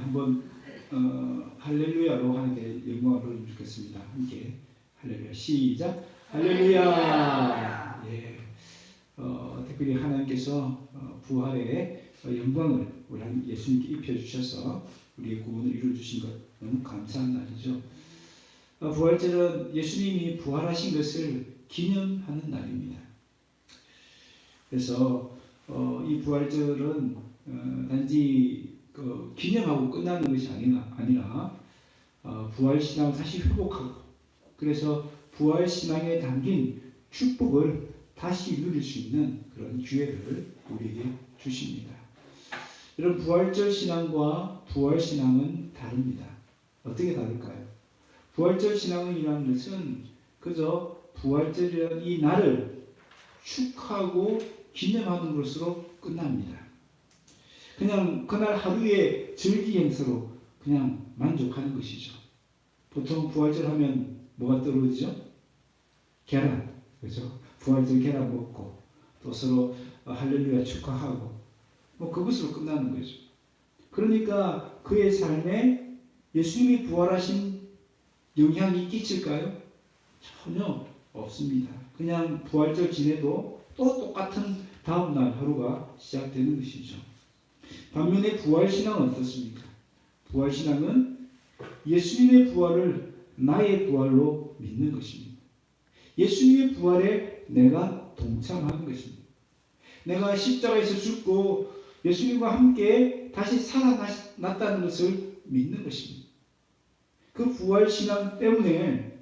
한번 할렐루야로 하나님께 영광을 돌리면 좋겠습니다. 함께 할렐루야 시작. 할렐루야. 예. 특별히 하나님께서 부활의 영광을 우리 예수님께 입혀주셔서 우리의 구원을 이루어주신 것 너무 감사한 날이죠. 부활절은 예수님이 부활하신 것을 기념하는 날입니다. 그래서 이 부활절은 단지 기념하고 끝나는 것이 아니라 부활신앙을 다시 회복하고 그래서 부활신앙에 담긴 축복을 다시 누릴 수 있는 그런 기회를 우리에게 주십니다. 여러분, 부활절 신앙과 부활신앙은 다릅니다. 어떻게 다를까요? 부활절 신앙이라는 것은 그저 부활절이라는 이 날을 축하하고 기념하는 것으로 끝납니다. 그냥 그날 하루의 절기 행사로 그냥 만족하는 것이죠. 보통 부활절 하면 뭐가 떠오르죠? 계란, 그렇죠? 부활절 계란 먹고 또 서로 할렐루야 축하하고 그것으로 끝나는 거죠. 그러니까 그의 삶에 예수님이 부활하신 영향이 끼칠까요? 전혀 없습니다. 그냥 부활절 지내도 또 똑같은 다음날 하루가 시작되는 것이죠. 반면에 부활신앙은 어떻습니까? 부활신앙은 예수님의 부활을 나의 부활로 믿는 것입니다. 예수님의 부활에 내가 동참하는 것입니다. 내가 십자가에서 죽고 예수님과 함께 다시 살아났다는 것을 믿는 것입니다. 그 부활신앙 때문에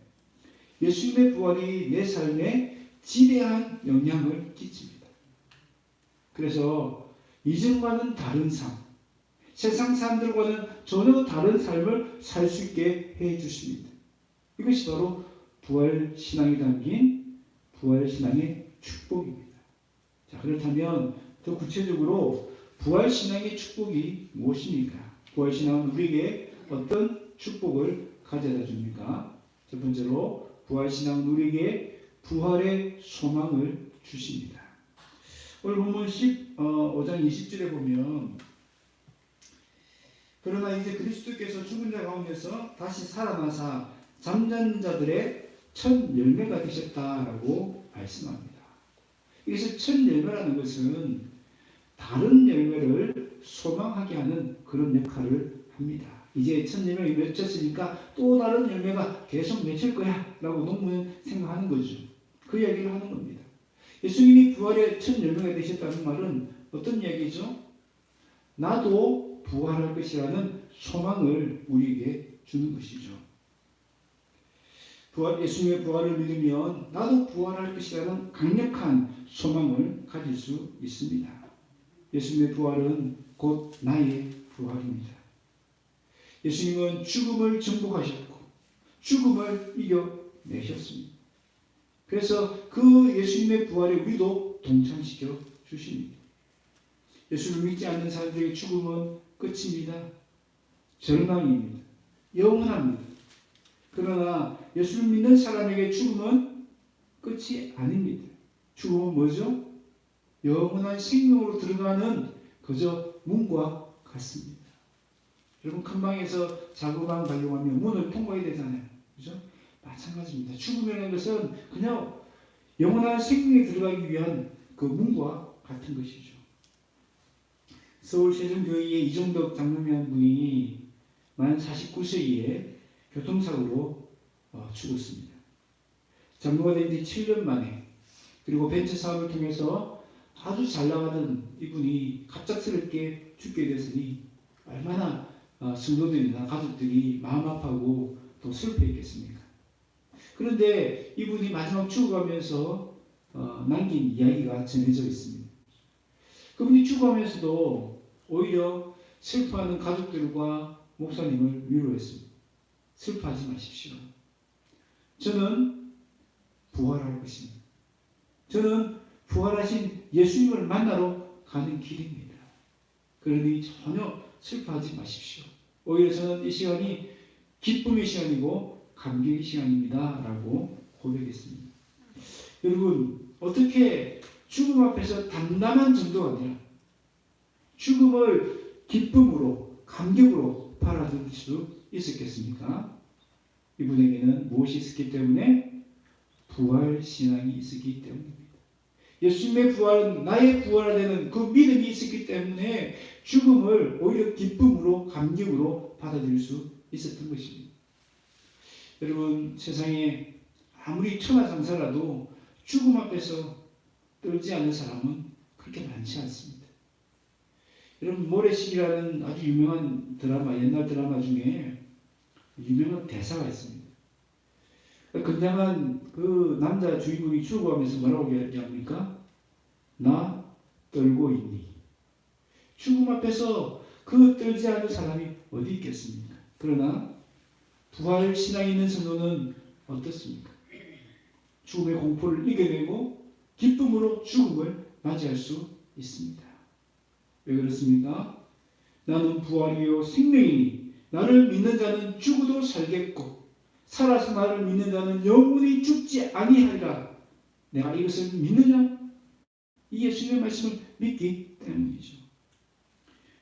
예수님의 부활이 내 삶에 지대한 영향을 끼칩니다. 그래서 이전과는 다른 삶, 세상 사람들과는 전혀 다른 삶을 살 수 있게 해 주십니다. 이것이 바로 부활신앙이 담긴 부활신앙의 축복입니다. 자, 그렇다면 더 구체적으로 부활신앙의 축복이 무엇입니까? 부활신앙은 우리에게 어떤 축복을 가져다 줍니까? 첫 번째로 부활신앙은 우리에게 부활의 소망을 주십니다. 오늘 본문 5장 20절에 보면 그러나 이제 그리스도께서 죽은 자 가운데서 다시 살아나사 잠자는 자들의 첫 열매가 되셨다라고 말씀합니다. 여기서 첫 열매라는 것은 다른 열매를 소망하게 하는 그런 역할을 합니다. 이제 첫 열매가 맺혔으니까 또 다른 열매가 계속 맺힐 거야 라고 농부는 생각하는 거죠. 그 이야기를 하는 겁니다. 예수님이 부활의 첫 열매가 되셨다는 말은 어떤 이야기죠? 나도 부활할 것이라는 소망을 우리에게 주는 것이죠. 예수님의 부활을 믿으면 나도 부활할 것이라는 강력한 소망을 가질 수 있습니다. 예수님의 부활은 곧 나의 부활입니다. 예수님은 죽음을 정복하셨고 죽음을 이겨내셨습니다. 그래서 그 예수님의 부활에 우리도 동참시켜 주십니다. 예수를 믿지 않는 사람들에게 죽음은 끝입니다. 절망입니다. 영원합니다. 그러나 예수를 믿는 사람에게 죽음은 끝이 아닙니다. 죽음은 뭐죠? 영원한 생명으로 들어가는 그저 문과 같습니다. 여러분, 큰 방에서 작은 방 가려고 하면 문을 통과해야 되잖아요. 그죠? 마찬가지입니다. 죽음이라는 것은 그냥 영원한 생명에 들어가기 위한 그 문과 같은 것이죠. 서울 세종교회의 이종덕 장로님이라는 분이 만 49세에 교통사고로 죽었습니다. 장로가 된 지 7년 만에 그리고 벤처 사업을 통해서 아주 잘 나가던 이분이 갑작스럽게 죽게 됐으니 얼마나 성도들이나 가족들이 마음 아파하고 또 슬퍼했겠습니까? 그런데 이분이 마지막 죽어가면서 남긴 이야기가 전해져 있습니다. 그분이 죽어가면서도 오히려 슬퍼하는 가족들과 목사님을 위로했습니다. 슬퍼하지 마십시오. 저는 부활할 것입니다. 저는 부활하신 예수님을 만나러 가는 길입니다. 그러니 전혀 슬퍼하지 마십시오. 오히려 저는 이 시간이 기쁨의 시간이고 감격의 시간입니다. 라고 고백했습니다. 여러분, 어떻게 죽음 앞에서 담담한 정도가 아니라 죽음을 기쁨으로, 감격으로 받아들일 수 있었겠습니까? 이분에게는 무엇이 있었기 때문에? 부활 신앙이 있었기 때문입니다. 예수님의 부활은 나의 부활되는 그 믿음이 있었기 때문에 죽음을 오히려 기쁨으로 감격으로 받아들일 수 있었던 것입니다. 여러분, 세상에 아무리 천하장사라도 죽음 앞에서 떨지 않는 사람은 그렇게 많지 않습니다. 여러분, 모래시계라는 아주 유명한 드라마, 옛날 드라마 중에 유명한 대사가 있습니다. 건장한 그 남자 주인공이 죽어가면서 뭐라고 얘기합니까? 나 떨고 있니? 죽음 앞에서 그 떨지 않는 사람이 어디 있겠습니까? 그러나 부활 신앙이 있는 성도는 어떻습니까? 죽음의 공포를 이겨내고 기쁨으로 죽음을 맞이할 수 있습니다. 왜 그렇습니까? 나는 부활이요 생명이니 나를 믿는 자는 죽어도 살겠고 살아서 나를 믿는 자는 영원히 죽지 아니하리라. 내가 이것을 믿느냐? 이 예수님의 말씀을 믿기 때문이죠.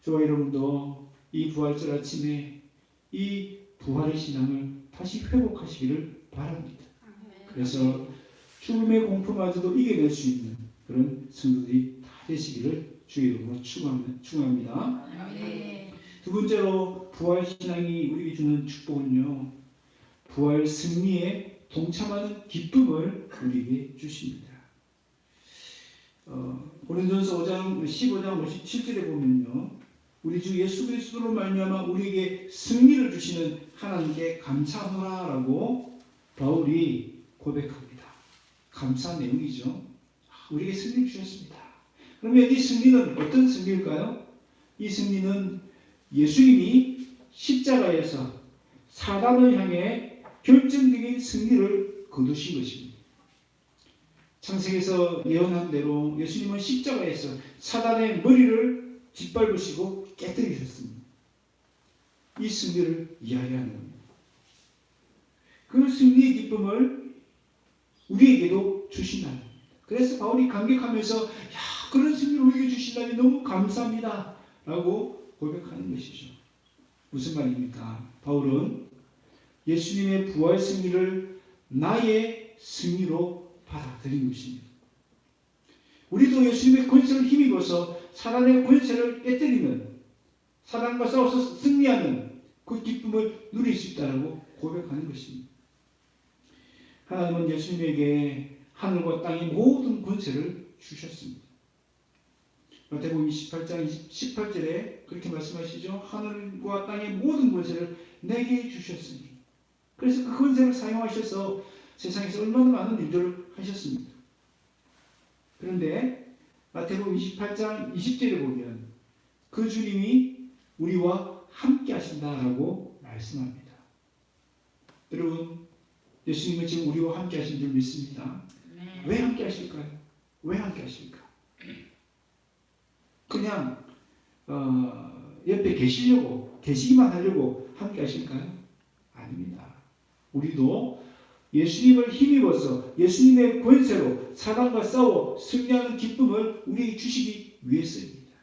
저와 여러분도 이 부활절 아침에 이 부활의 신앙을 다시 회복하시기를 바랍니다. 그래서 죽음의 공포마저도 이겨낼 수 있는 그런 성도들이 다 되시기를 주의 이름으로 축원합니다. 두 번째로 부활 신앙이 우리에게 주는 축복은요, 부활 승리에 동참하는 기쁨을 우리에게 주십니다. 고린도전서 15장 57절에 보면요, 우리 주 예수 그리스도로 말미암아 우리에게 승리를 주시는 하나님께 감사하노라라고 바울이 고백합니다. 감사한 내용이죠. 우리에게 승리를 주셨습니다. 그러면 이 승리는 어떤 승리일까요? 이 승리는 예수님이 십자가에서 사단을 향해 결정적인 승리를 거두신 것입니다. 창세기에서 예언한 대로 예수님은 십자가에서 사단의 머리를 짓밟으시고 깨뜨리셨습니다. 이 승리를 이야기하는 겁니다. 그 승리의 기쁨을 우리에게도 주신다는 겁니다. 그래서 바울이 감격하면서 야, 그런 승리를 우리에게 주신다니 너무 감사합니다 라고 고백하는 것이죠. 무슨 말입니까? 바울은 예수님의 부활 승리를 나의 승리로 받아들인 것입니다. 우리도 예수님의 권세를 힘입어서 사단의 권세를 깨뜨리는, 사단과 싸워서 승리하는 그 기쁨을 누릴 수 있다고 고백하는 것입니다. 하나님은 예수님에게 하늘과 땅의 모든 권세를 주셨습니다. 마태복음 28장 18절에 그렇게 말씀하시죠. 하늘과 땅의 모든 권세를 내게 주셨으니. 그래서 그 권세를 사용하셔서 세상에서 얼마나 많은 일들을 하셨습니다. 그런데 마태복음 28장 20절에 보면 그 주님이 우리와 함께 하신다라고 말씀합니다. 여러분, 예수님은 지금 우리와 함께 하신 줄 믿습니다. 왜 함께 하실까요? 왜 함께 하실까? 그냥 옆에 계시기만 하려고 함께 하실까요? 아닙니다. 우리도 예수님을 힘입어서 예수님의 권세로 사단과 싸워 승리하는 기쁨을 우리에게 주시기 위해서입니다.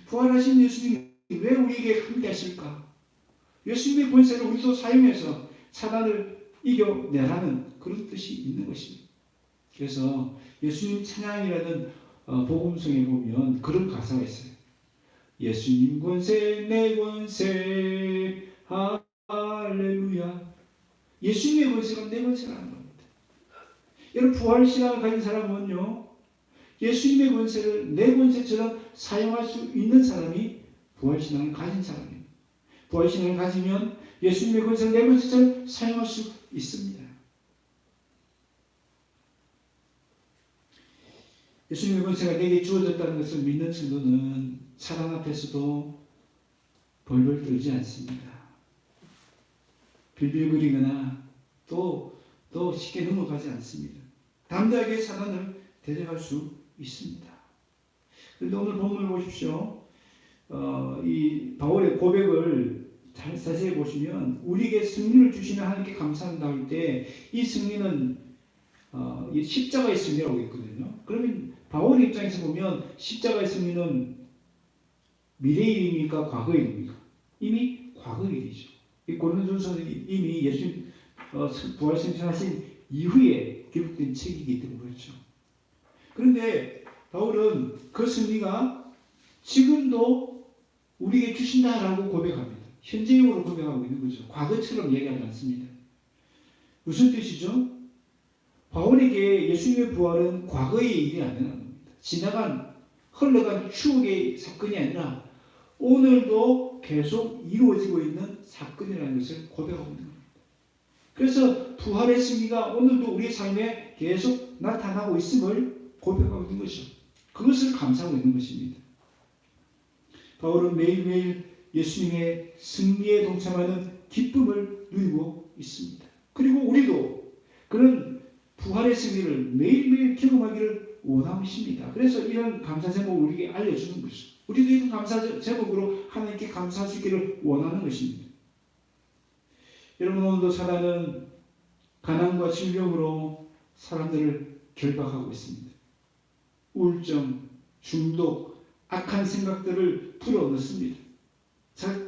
부활하신 예수님이 왜 우리에게 함께 하실까? 예수님의 권세를 우리도 사용해서 사단을 이겨내라는 그런 뜻이 있는 것입니다. 그래서 예수님 찬양이라는 복음성에 보면 그런 가사가 있어요. 예수님 권세 내 권세 할렐루야. 예수님의 권세가 내 권세라는 겁니다. 여러분, 부활신앙을 가진 사람은요, 예수님의 권세를 내 권세처럼 사용할 수 있는 사람이 부활신앙을 가진 사람입니다. 부활신앙을 가지면 예수님의 권세를 내 권세처럼 사용할 수 있습니다. 예수님의 권세가 내게 주어졌다는 것을 믿는 성도는 사단 앞에서도 벌벌 떨지 않습니다. 빌빌거리거나 또 쉽게 넘어가지 않습니다. 담대하게 사단을 대적할 수 있습니다. 그런데 오늘 본문을 보십시오. 이 바울의 고백을 잘 자세히 보시면 우리에게 승리를 주시는 하나님께 감사한다 할 때 이 승리는 이 십자가의 승리라고 있거든요. 그러면 바울의 입장에서 보면 십자가의 승리는 미래의 일입니까? 과거의 일입니까? 이미 과거 일이죠. 이 고린도전서는 이미 예수님 부활 승천하신 이후에 기록된 책이기 때문에 그렇죠. 그런데 바울은 그 승리가 지금도 우리에게 주신다라고 고백합니다. 현재형으로 고백하고 있는 거죠. 과거처럼 얘기하지 않습니다. 무슨 뜻이죠? 바울에게 예수님의 부활은 과거의 일이 아니라는 겁니다. 흘러간 추억의 사건이 아니라 오늘도 계속 이루어지고 있는 사건이라는 것을 고백하고 있는 겁니다. 그래서 부활의 승리가 오늘도 우리의 삶에 계속 나타나고 있음을 고백하고 있는 것이죠. 그것을 감사하고 있는 것입니다. 바울은 매일매일 예수님의 승리에 동참하는 기쁨을 누리고 있습니다. 그리고 우리도 그런 부활의 승리를 매일매일 경험하기를 원하십니다. 그래서 이런 감사 제목을 우리에게 알려주는 것이죠. 우리도 이런 감사 제목으로 하나님께 감사할 수 있기를 원하는 것입니다. 여러분, 오늘도 사단은 가난과 질병으로 사람들을 결박하고 있습니다. 우울증, 중독, 악한 생각들을 불어넣습니다.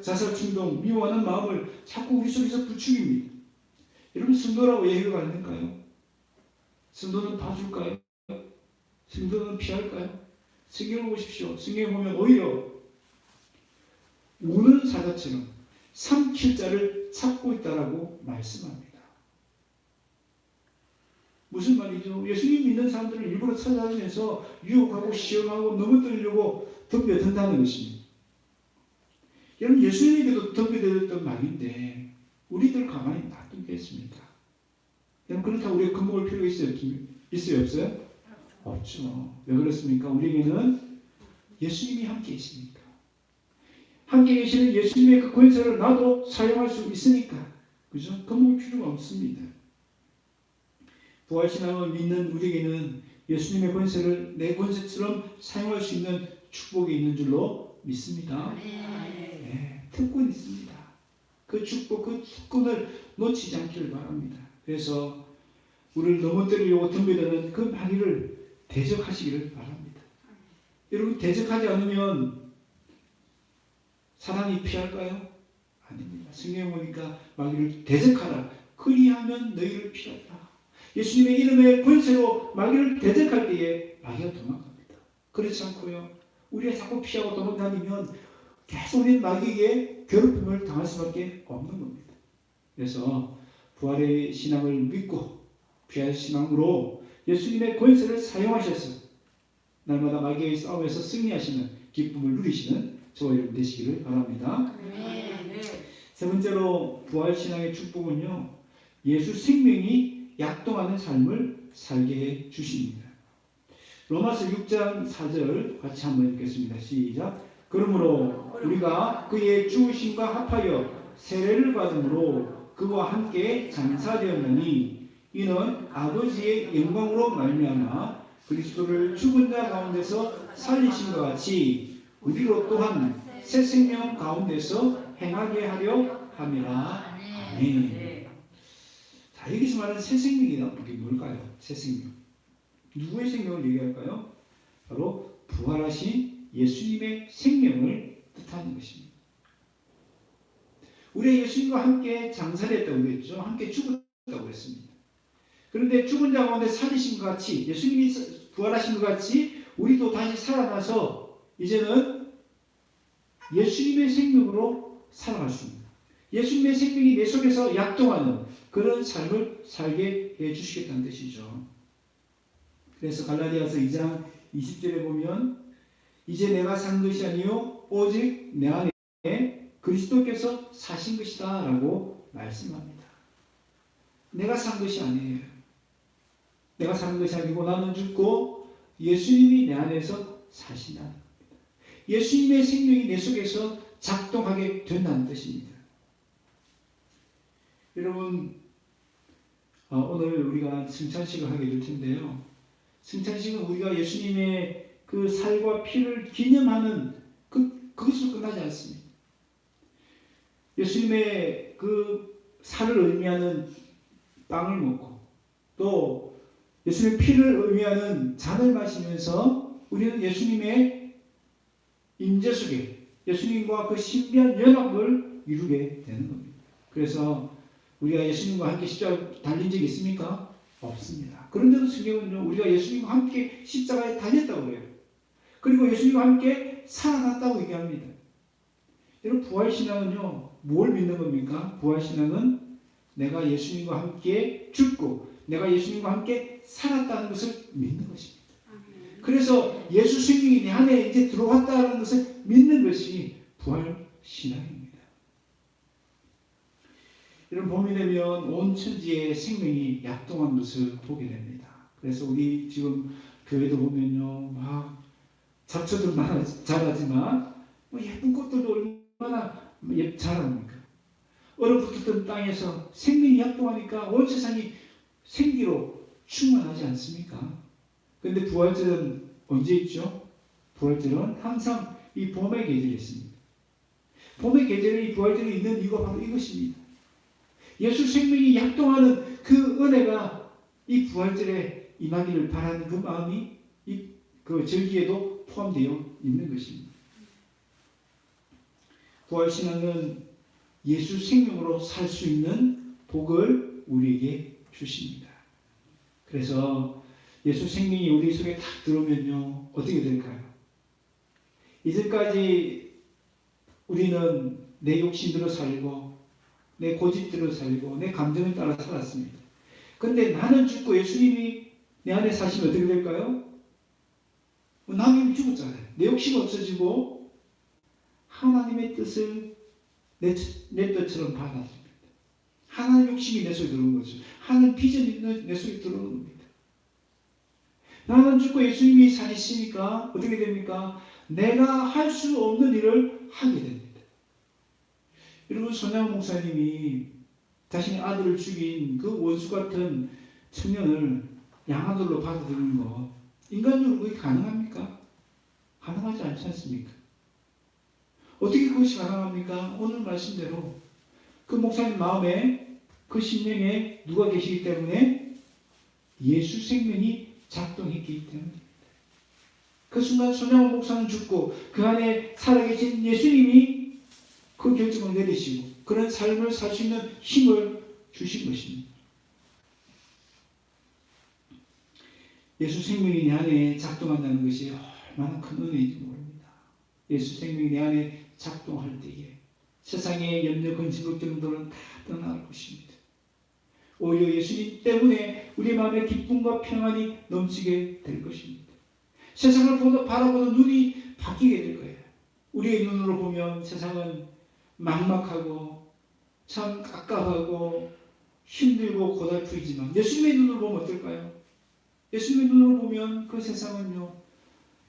자살 충동, 미워하는 마음을 자꾸 우리 속에서 부추깁니다. 여러분, 성도라고 얘기가 안 될까요? 성도는 봐줄까요? 성도는 피할까요? 성경을 보십시오. 성경에 보면 오히려 우는 사자처럼 삼킬 자를 찾고 있다라고 말씀합니다. 무슨 말이죠? 예수님 믿는 사람들을 일부러 찾아다니면서 유혹하고 시험하고 넘어뜨리려고 덤벼든다는 것입니다. 여러분, 예수님에게도 덤벼들었던 말인데 우리들 가만히 놔두겠습니까? 여러분, 그렇다고 우리가 겁먹을 필요가 있어요? 없어요? 없죠. 왜 그렇습니까? 우리에게는 예수님이 함께 계시니까. 함께 계시는 예수님의 그 권세를 나도 사용할 수 있으니까. 그죠? 겁먹을 필요가 없습니다. 부활신앙을 믿는 우리에게는 예수님의 권세를 내 권세처럼 사용할 수 있는 축복이 있는 줄로 믿습니다. 네, 특권이 있습니다. 그 축복, 그 특권을 놓치지 않기를 바랍니다. 그래서 우리를 넘어뜨리려고 덤벼드는 그 마귀를 대적하시기를 바랍니다. 여러분, 대적하지 않으면 사단이 피할까요? 아닙니다. 성경에 보니까 마귀를 대적하라. 그리하면 너희를 피하리라. 예수님의 이름의 권세로 마귀를 대적할 때에 마귀가 도망갑니다. 그렇지 않고요. 우리가 자꾸 피하고 도망다니면 계속 우리는 마귀에게 괴롭힘을 당할 수밖에 없는 겁니다. 그래서 부활의 신앙을 믿고 부활의 신앙으로 예수님의 권세를 사용하셔서 날마다 마귀의 싸움에서 승리하시는 기쁨을 누리시는 저와 여러분 되시기를 바랍니다. 세 번째로 부활 신앙의 축복은요, 예수 생명이 약동하는 삶을 살게 해 주십니다. 로마서 6장 4절 같이 한번 읽겠습니다. 시작. 그러므로 우리가 그의 죽으심과 합하여 세례를 받음으로 그와 함께 장사되었느니 이는 아버지의 영광으로 말미암아 그리스도를 죽은 자 가운데서 살리심과 같이 우리로 또한 새 생명 가운데서 행하게 하려 함이라. 아멘. 자, 여기서 말하는 새 생명이란 게 뭘까요? 새 생명. 누구의 생명을 얘기할까요? 바로 부활하신 예수님의 생명을 뜻하는 것입니다. 우리 예수님과 함께 장사됐다고 그랬죠. 함께 죽었다고 했습니다. 그런데 죽은 자 가운데 살리신 것 같이, 예수님이 부활하신 것 같이 우리도 다시 살아나서 이제는 예수님의 생명으로 살아갈 수 있는, 예수님의 생명이 내 속에서 약동하는 그런 삶을 살게 해주시겠다는 뜻이죠. 그래서 갈라디아서 2장 20절에 보면 이제 내가 산 것이 아니요 오직 내 안에 그리스도께서 사신 것이다 라고 말씀합니다. 내가 산 것이 아니에요. 내가 사는 것이 아니고 나는 죽고 예수님이 내 안에서 사신다는 겁니다. 예수님의 생명이 내 속에서 작동하게 된다는 뜻입니다. 여러분, 오늘 우리가 승찬식을 하게 될 텐데요. 승찬식은 우리가 예수님의 그 살과 피를 기념하는 그것으로 끝나지 않습니다. 예수님의 그 살을 의미하는 빵을 먹고 또 예수님의 피를 의미하는 잔을 마시면서 우리는 예수님의 임재 속에 예수님과 그 신비한 연합을 이루게 되는 겁니다. 그래서 우리가 예수님과 함께 십자가에 달린 적이 있습니까? 없습니다. 그런데도 성경은요, 우리가 예수님과 함께 십자가에 달렸다고 해요. 그리고 예수님과 함께 살아났다고 얘기합니다. 여러분, 부활신앙은요, 뭘 믿는 겁니까? 부활신앙은 내가 예수님과 함께 죽고 내가 예수님과 함께 살았다는 것을 믿는 것입니다. 그래서 예수 생명이 내 안에 이제 들어왔다는 것을 믿는 것이 부활신앙입니다. 이런 봄이 되면 온 천지의 생명이 약동한 것을 보게 됩니다. 그래서 우리 지금 교회도 보면요, 막 잡초들 자라지만 예쁜 꽃들도 얼마나 자랍니까? 얼어붙었던 땅에서 생명이 약동하니까 온 세상이 생기로 충만하지 않습니까? 그런데 부활절은 언제 있죠? 부활절은 항상 이 봄의 계절에 있습니다. 봄의 계절에 이 부활절이 있는 이유가 바로 이것입니다. 예수 생명이 약동하는 그 은혜가 이 부활절에 임하기를 바라는 그 마음이 그 절기에도 포함되어 있는 것입니다. 부활신앙은 예수 생명으로 살 수 있는 복을 우리에게 주십니다. 그래서 예수 생명이 우리 속에 딱 들어오면요, 어떻게 될까요? 이제까지 우리는 내 욕심대로 살고 내 고집대로 살고 내 감정을 따라 살았습니다. 그런데 나는 죽고 예수님이 내 안에 사시면 어떻게 될까요? 나는 죽었잖아요. 내 욕심 없어지고 하나님의 뜻을 내 뜻처럼 받아줍니다. 하나님 욕심이 내 속에 들어오는 거죠. 하나님 비전이 내 속에 들어오는 겁니다. 나는 죽고 예수님이 살으시니까 어떻게 됩니까? 내가 할 수 없는 일을 하게 됩니다. 여러분, 손양호 목사님이 자신의 아들을 죽인 그 원수 같은 청년을 양아들로 받아들이는 것, 인간적으로 그게 가능합니까? 가능하지 않지 않습니까? 어떻게 그것이 가능합니까? 오늘 말씀대로 그 목사님 마음에 그 심령에 누가 계시기 때문에 예수 생명이 작동했기 때문입니다. 그 순간 손양호 목사는 죽고 그 안에 살아계신 예수님이 그 결정을 내리시고 그런 삶을 살 수 있는 힘을 주신 것입니다. 예수 생명이 내 안에 작동한다는 것이 얼마나 큰 은혜인지 모릅니다. 예수 생명이 내 안에 작동할 때에 세상의 염려, 근심, 걱정들은 다 떠나갈 것입니다. 오히려 예수님 때문에 우리 마음에 기쁨과 평안이 넘치게 될 것입니다. 세상을 바라보는 눈이 바뀌게 될 거예요. 우리의 눈으로 보면 세상은 막막하고 참 깝깝하고 힘들고 고달프지만 예수님의 눈으로 보면 어떨까요? 예수님의 눈으로 보면 그 세상은요,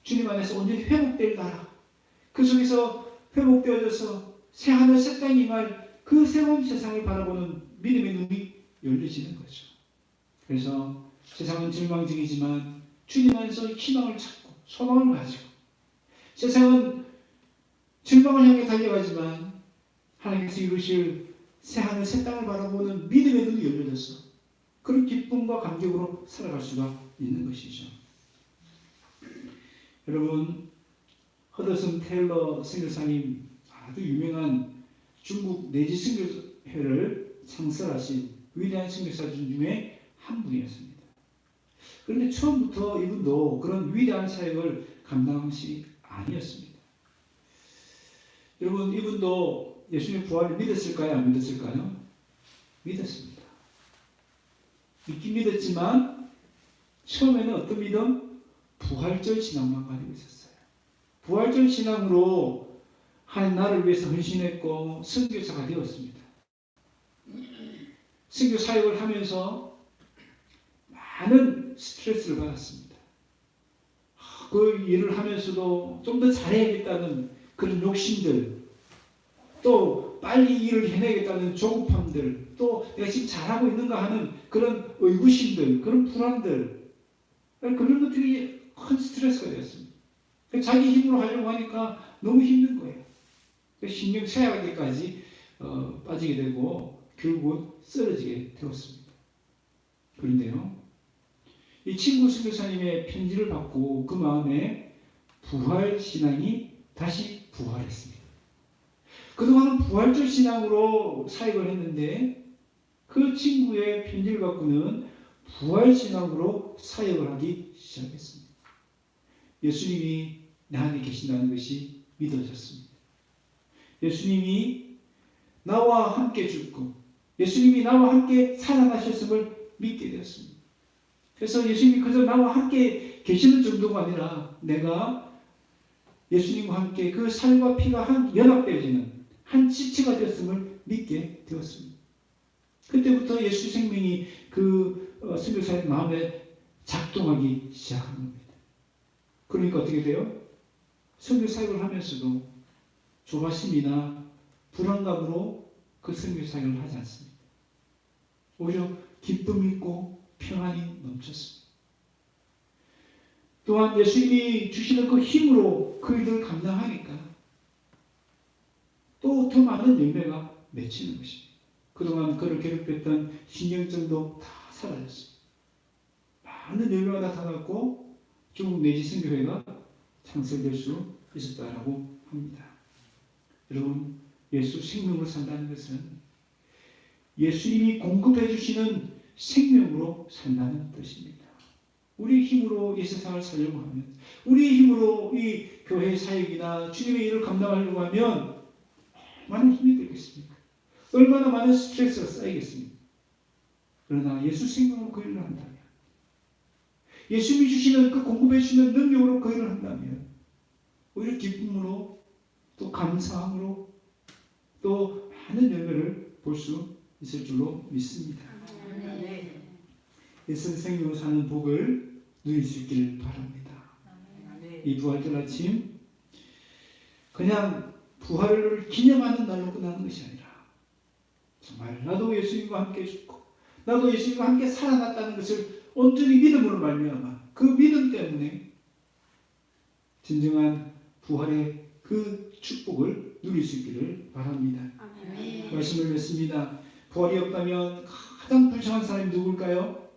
주님 안에서 온전히 회복될 나라, 그 속에서 회복되어져서 새하늘 새 땅이 임할 그 새로운 세상을 바라보는 믿음의 눈이 열려지는 거죠. 그래서 세상은 절망적이지만 주님 안에서 희망을 찾고 소망을 가지고, 세상은 절망을 향해 달려가지만 하나님께서 이루실 새하늘 새 땅을 바라보는 믿음의 눈이 열려져서 그런 기쁨과 감격으로 살아갈 수가 있는 것이죠. 여러분, 허더슨 테일러 선교사님, 아주 유명한 중국 내지 선교회를 창설하신 위대한 선교사 중에 한 분이었습니다. 그런데 처음부터 이분도 그런 위대한 사역을 감당한 것이 아니었습니다. 여러분, 이분도 예수님의 부활을 믿었을까요? 안 믿었을까요? 믿었습니다. 믿긴 믿었지만 처음에는 어떤 믿음? 부활절 신앙만 가지고 있었어요. 부활절 신앙으로 하나님 나라를 위해서 헌신했고 선교사가 되었습니다. 선교 사역을 하면서 많은 스트레스를 받았습니다. 그 일을 하면서도 좀 더 잘해야겠다는 그런 욕심들, 또 빨리 일을 해내겠다는 조급함들, 또 내가 지금 잘하고 있는가 하는 그런 의구심들, 그런 불안들, 그런 것들이 큰 스트레스가 되었습니다. 자기 힘으로 하려고 하니까 너무 힘든 거예요. 신경 쇠약하게까지 빠지게 되고 결국은 쓰러지게 되었습니다. 그런데요, 이 친구 선교사님의 편지를 받고 그 마음에 부활 신앙이 다시 부활했습니다. 그동안은 부활절 신앙으로 사역을 했는데 그 친구의 편지를 갖고는 부활 신앙으로 사역을 하기 시작했습니다. 예수님이 내 안에 계신다는 것이 믿어졌습니다. 예수님이 나와 함께 죽고 예수님이 나와 함께 살아나셨음을 믿게 되었습니다. 그래서 예수님이 그저 나와 함께 계시는 정도가 아니라 내가 예수님과 함께 그 살과 피가 한 연합되어지는 한 지체가 되었음을 믿게 되었습니다. 그때부터 예수 생명이 그 선교사의 마음에 작동하기 시작한 겁니다. 그러니까 어떻게 돼요? 선교 사역을 하면서도 조바심이나 불안감으로 그 선교 사역을 하지 않습니다. 오히려 기쁨이 있고 평안이 넘쳤습니다. 또한 예수님이 주시는 그 힘으로 그 일을 감당하니까 또 더 많은 열매가 맺히는 것입니다. 그동안 그를 괴롭혔던 신경증도 다 사라졌습니다. 많은 열매가 나타났고 중국 내지 선교회가 창설될 수 있었다라고 합니다. 여러분, 예수 생명으로 산다는 것은 예수님이 공급해 주시는 생명으로 산다는 뜻입니다. 우리 힘으로 이 세상을 살려고 하면, 우리 힘으로 이 교회 사역이나 주님의 일을 감당하려고 하면 많은 힘이 들겠습니까? 얼마나 많은 스트레스가 쌓이겠습니까? 그러나 예수 생명으로 그 일을 한다면, 예수님이 주시는 그 공급해 주시는 능력으로 그 일을 한다면 오히려 기쁨으로 또 감사함으로 또 많은 열매를 볼 수 있을 줄로 믿습니다. 예수 생명으로 사는 복을 누릴 수 있기를 바랍니다. 이 부활절 아침 그냥 부활을 기념하는 날로 끝나는 것이 아니라 정말 나도 예수님과 함께 죽고 나도 예수님과 함께 살아났다는 것을 온전히 믿음으로 말미암아 그 믿음 때문에 진정한 부활의 그 축복을 누릴 수 있기를 바랍니다. 말씀을 맺습니다. 부활이 없다면 가장 불쌍한 사람이 누굴까요?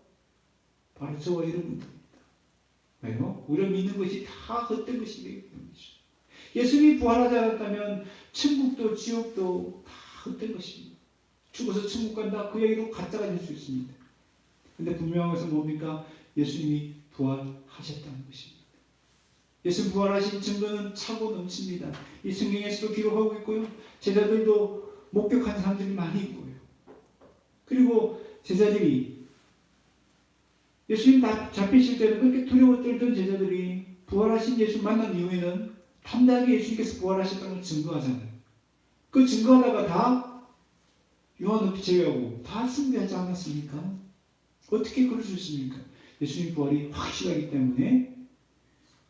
바로 저와 여러분입니다. 왜요? 우리가 믿는 것이 다 헛된 것이 되기 때문이죠. 예수님이 부활하지 않았다면 천국도 지옥도 다 헛된 것입니다. 죽어서 천국 간다 그 얘기도 가짜가 될 수 있습니다. 근데 분명한 것은 뭡니까? 예수님이 부활하셨다는 것입니다. 예수님 부활하신 증거는 차고 넘칩니다. 이 성경에서도 기록하고 있고요. 제자들도 목격한 사람들이 많이 있고요. 그리고 제자들이 예수님 잡히실 때는 그렇게 두려워 떨던 제자들이 부활하신 예수 만난 이후에는 담대하게 예수님께서 부활하셨다는 걸 증거하잖아요. 그 증거하다가 다 요한 높이 제외하고 다 숭배하지 않았습니까? 어떻게 그럴 수 있습니까? 예수님 부활이 확실하기 때문에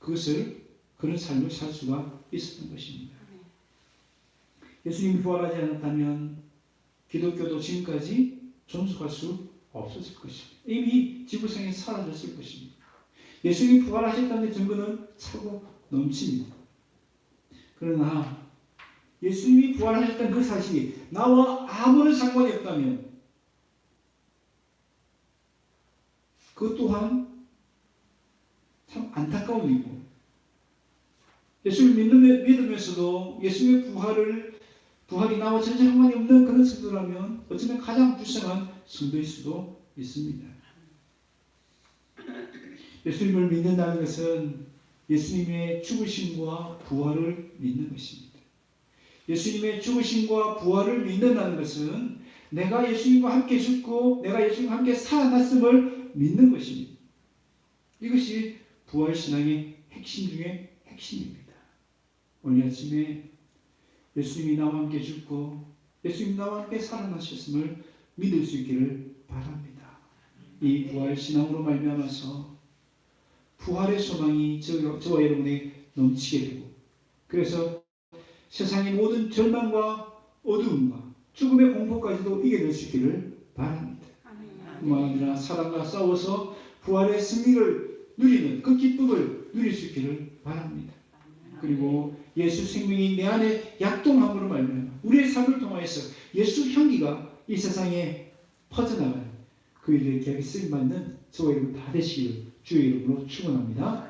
그것을 그런 삶을 살 수가 있었던 것입니다. 예수님이 부활하지 않았다면 기독교도 지금까지 존속할 수 없었을 것입니다. 이미 지구상에 사라졌을 것입니다. 예수님이 부활하셨다는 증거는 차고 넘칩니다. 그러나 예수님이 부활하셨다는 그 사실이 나와 아무런 상관이 없다면 그것 또한 참 안타까운 일이고 예수님을 믿으면서도 예수님의 부활이 나와 전혀 상관이 없는 그런 성도라면 어쩌면 가장 불쌍한 성도일 수도 있습니다. 예수님을 믿는다는 것은 예수님의 죽으심과 부활을 믿는 것입니다. 예수님의 죽으심과 부활을 믿는다는 것은 내가 예수님과 함께 죽고 내가 예수님과 함께 살아났음을 믿는 것입니다. 이것이 부활신앙의 핵심 중에 핵심입니다. 오늘 아침에 예수님이 나와 함께 죽고 예수님이 나와 함께 살아나셨음을 믿을 수 있기를 바랍니다. 이 부활신앙으로 말미암아서 부활의 소망이 저와 여러분에 넘치게 되고 그래서 세상의 모든 절망과 어두움과 죽음의 공포까지도 이겨낼 수 있기를 바랍니다. 뿐만 아니라 사랑과 싸워서 부활의 승리를 누리는 그 기쁨을 누릴 수 있기를 바랍니다. 그리고 예수 생명이 내 안에 약동함으로 말미암아 우리의 삶을 통하여서 예수 향기가 이 세상에 퍼져나가는 그 일에 귀하게 쓰임받는 저와 여러분 다 되시기를 주의 이름으로 축원합니다.